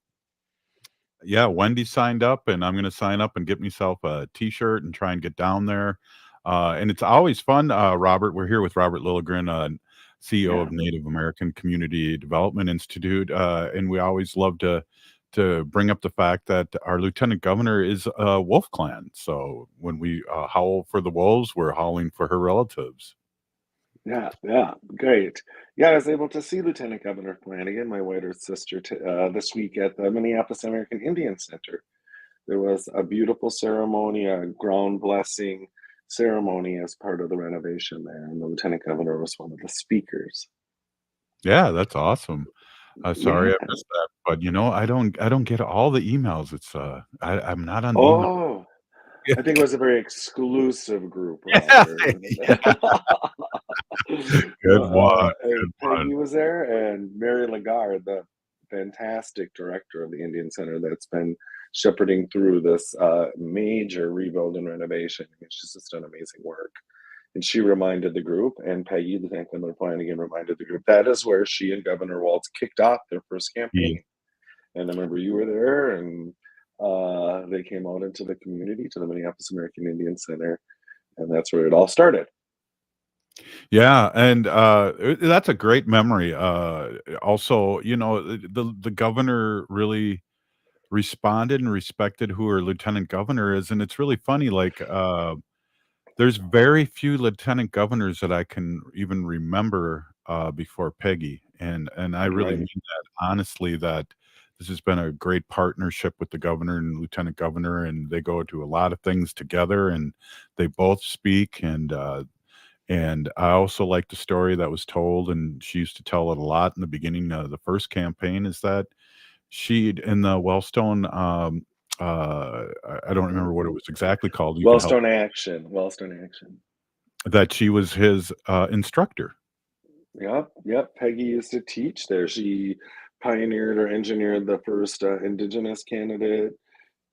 Yeah, Wendy signed up, and I'm going to sign up and get myself a T-shirt and try and get down there. And it's always fun, Robert. We're here with Robert Lilligren, CEO of Native American Community Development Institute, and we always love to bring up the fact that our lieutenant governor is a wolf clan. So when we howl for the wolves, we're howling for her relatives. Yeah, great. Yeah, I was able to see Lieutenant Governor Flanagan, my whiter sister, this week at the Minneapolis American Indian Center. There was a beautiful ceremony, a ground blessing ceremony as part of the renovation there, and the Lieutenant Governor was one of the speakers. Yeah, that's awesome. Sorry I missed that, but you know, I don't get all the emails. It's I'm not on the email. Oh, I think it was a very exclusive group, Robert. Good one. And Peggy was there, and Mary Lagarde, the fantastic director of the Indian Center that's been shepherding through this major rebuild and renovation. She's just done amazing work. And she reminded the group, and Peggy, the Governor Flanagan, reminded the group, that is where she and Governor Walz kicked off their first campaign. And I remember you were there, and they came out into the community, to the Minneapolis American Indian Center, and that's where it all started. Yeah, and that's a great memory. Also, you know, the governor really responded and respected who her lieutenant governor is, and it's really funny. Like, there's very few lieutenant governors that I can even remember before Peggy, and I really mean that honestly. That this has been a great partnership with the governor and lieutenant governor, and they go to a lot of things together, and they both speak. And I also like the story that was told, and she used to tell it a lot in the beginning of the first campaign, is that she in the Wellstone, I don't remember what it was exactly called. You can help. Wellstone Action. That she was his instructor. Yep. Peggy used to teach there. She pioneered or engineered the first Indigenous candidate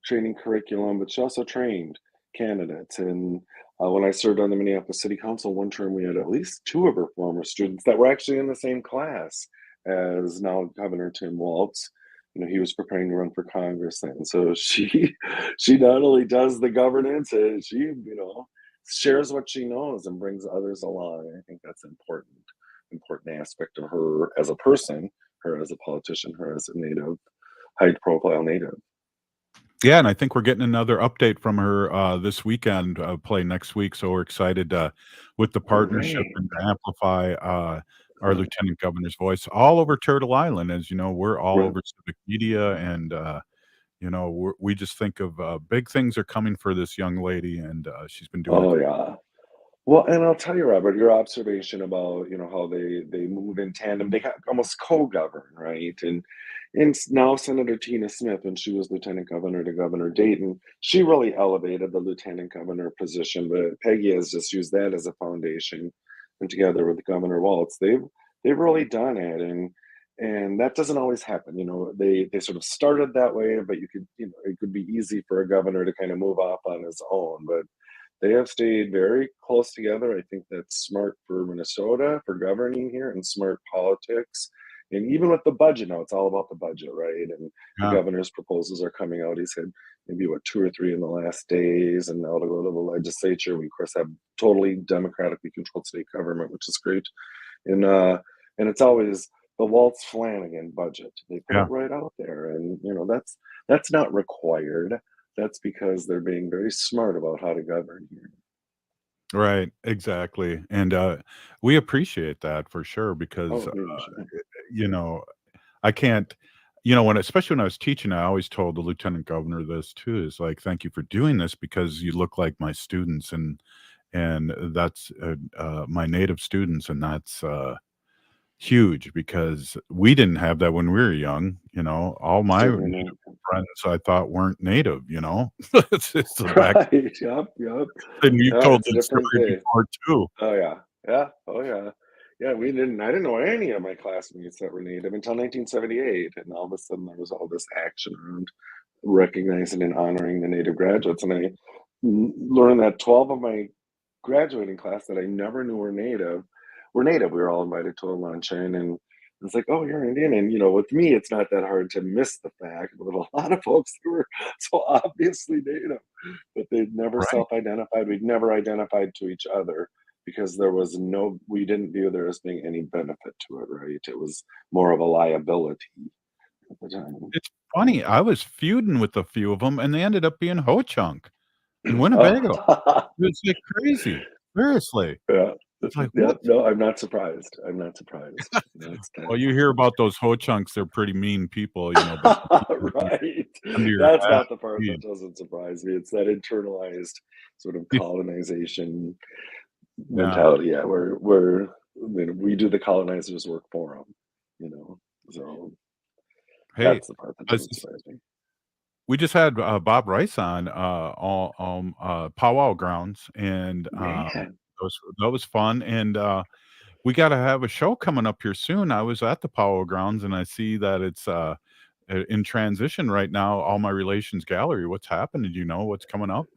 training curriculum, but she also trained candidates. And when I served on the Minneapolis City Council one term, we had at least 2 of her former students that were actually in the same class as now Governor Tim Walz. he was preparing to run for Congress then. So she she not only does the governance, she shares what she knows and brings others along. I think that's important aspect of her as a person, her as a politician, her as a native, high profile native. Yeah, and I think we're getting another update from her this weekend, play next week. So we're excited with the partnership Right. and to amplify our lieutenant governor's voice all over Turtle Island. As you know, we're all Right. over civic media, and we just think of big things are coming for this young lady, and she's been doing. Oh yeah. Well, and I'll tell you, Robert, your observation about how they move in tandem, they almost co-govern, right? And now Senator Tina Smith, when she was lieutenant governor to Governor Dayton, she really elevated the lieutenant governor position. But Peggy has just used that as a foundation, and together with Governor Waltz, they've really done it, and that doesn't always happen. They sort of started that way, but it could be easy for a governor to kind of move off on his own, but they have stayed very close together. I think that's smart for Minnesota, for governing here, and smart politics. And even with the budget now, it's all about the budget, right? And the Yeah. governor's proposals are coming out. He's had maybe, 2 or 3 in the last days, and now to go to the legislature. We, of course, have totally democratically controlled state government, which is great. And it's always the Waltz Flanagan budget. They put Yeah. it right out there, and that's not required. That's because they're being very smart about how to govern here. Right, exactly, and we appreciate that for sure because Oh, sure. you know I can't, especially when I was teaching, I always told the lieutenant governor this too, is like, thank you for doing this because you look like my students, and that's my native students, and that's huge because we didn't have that when we were young. All my Certainly native not. friends I thought weren't native. It's the back. Right. Yep. And you Yeah, told it's a the different story day. before too. Oh yeah. Yeah. Oh yeah. Yeah, I didn't know any of my classmates that were Native until 1978, and all of a sudden there was all this action around recognizing and honoring the Native graduates, and I learned that 12 of my graduating class that I never knew were Native were Native. We were all invited to a luncheon, and it's like, oh, you're Indian, and with me, it's not that hard to miss the fact. But a lot of folks who were so obviously Native, but they'd never Right. self-identified. We'd never identified to each other because we didn't view there as being any benefit to it, right? It was more of a liability at the time. It's funny, I was feuding with a few of them, and they ended up being Ho-Chunk in Winnebago. Oh. It's like crazy. Seriously. Yeah. It's like, Yeah, what? no, I'm not surprised. I'm not surprised. It's Well, you hear about those Ho-Chunks, they're pretty mean people, but right. under your That's hat. not the part that doesn't surprise me. It's that internalized sort of colonization mentality. Yeah, where we do the colonizers' work for them. So Hey, that's the part that this doesn't is surprise me. we just had Bob Rice on Powwow Grounds, and Man. that was fun. And we got to have a show coming up here soon. I was at the Powwow Grounds, and I see that it's in transition right now. All My Relations Gallery. What's happening? Do you know what's coming up?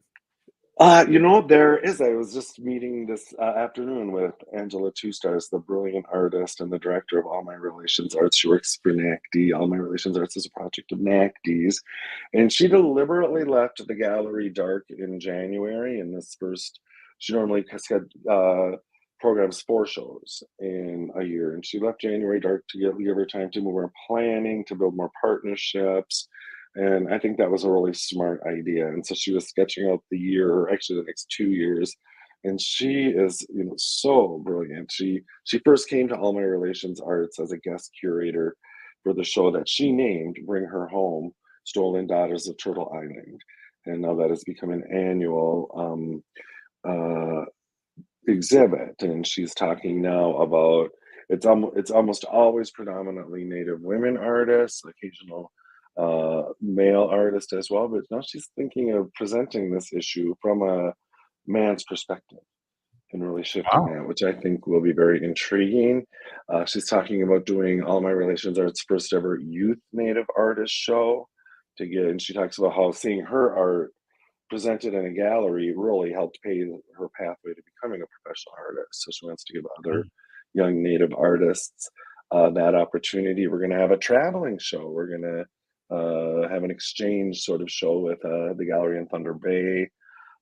There is. I was just meeting this afternoon with Angela Two Stars, the brilliant artist and the director of All My Relations Arts. She works for NACD. All My Relations Arts is a project of NACD's. And she deliberately left the gallery dark in January. And she normally programs 4 shows in a year. And she left January dark to give her time to move more planning, to build more partnerships. And I think that was a really smart idea. And so she was sketching out the year, or actually the next 2 years. And she is, so brilliant. She first came to All My Relations Arts as a guest curator for the show that she named Bring Her Home, Stolen Daughters of Turtle Island. And now that has become an annual exhibit. And she's talking now about it's almost always predominantly Native women artists, occasional male artist as well, but now she's thinking of presenting this issue from a man's perspective and really shifting that, which I think will be very intriguing. She's talking about doing All My Relations Arts' first ever youth Native artist show and she talks about how seeing her art presented in a gallery really helped pave her pathway to becoming a professional artist. So she wants to give other young Native artists that opportunity. We're going to have a traveling show. We're going to have an exchange sort of show with the gallery in Thunder Bay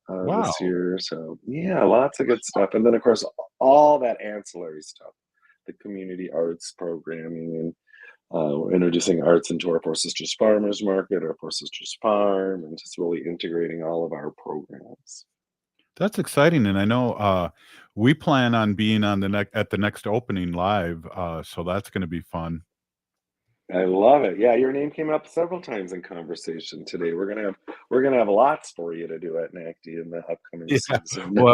Wow. this year. So yeah, lots of good stuff. And then of course all that ancillary stuff, the community arts programming, and we're introducing arts into our Four Sisters Farmers Market, our Four Sisters Farm, and just really integrating all of our programs. That's exciting, and I know we plan on being on at the next opening live, so that's going to be fun. I love it. Yeah, your name came up several times in conversation today. We're gonna have lots for you to do at NACD in the upcoming Yeah, season. we'll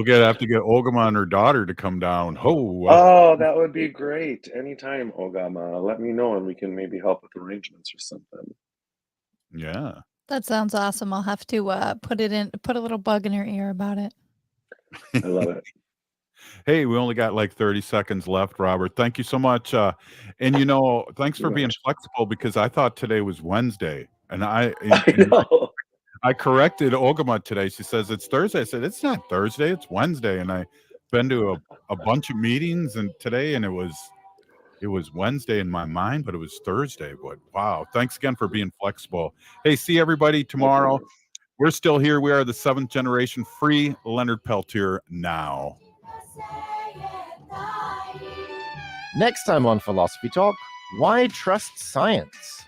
have to get Ogama and her daughter to come down. Oh, that would be great. Anytime, Ogama. Let me know and we can maybe help with arrangements or something. Yeah. That sounds awesome. I'll have to put a little bug in her ear about it. I love it. Hey, we only got like 30 seconds left, Robert. Thank you so much. And thanks for being flexible, because I thought today was Wednesday. And I corrected Ogama today. She says it's Thursday. I said, it's not Thursday, it's Wednesday. And I've been to a bunch of meetings today, and it was Wednesday in my mind, but it was Thursday. But wow, thanks again for being flexible. Hey, see everybody tomorrow. We're still here. We are the 7th generation. Free Leonard Peltier now. Next time on Philosophy Talk, why trust science?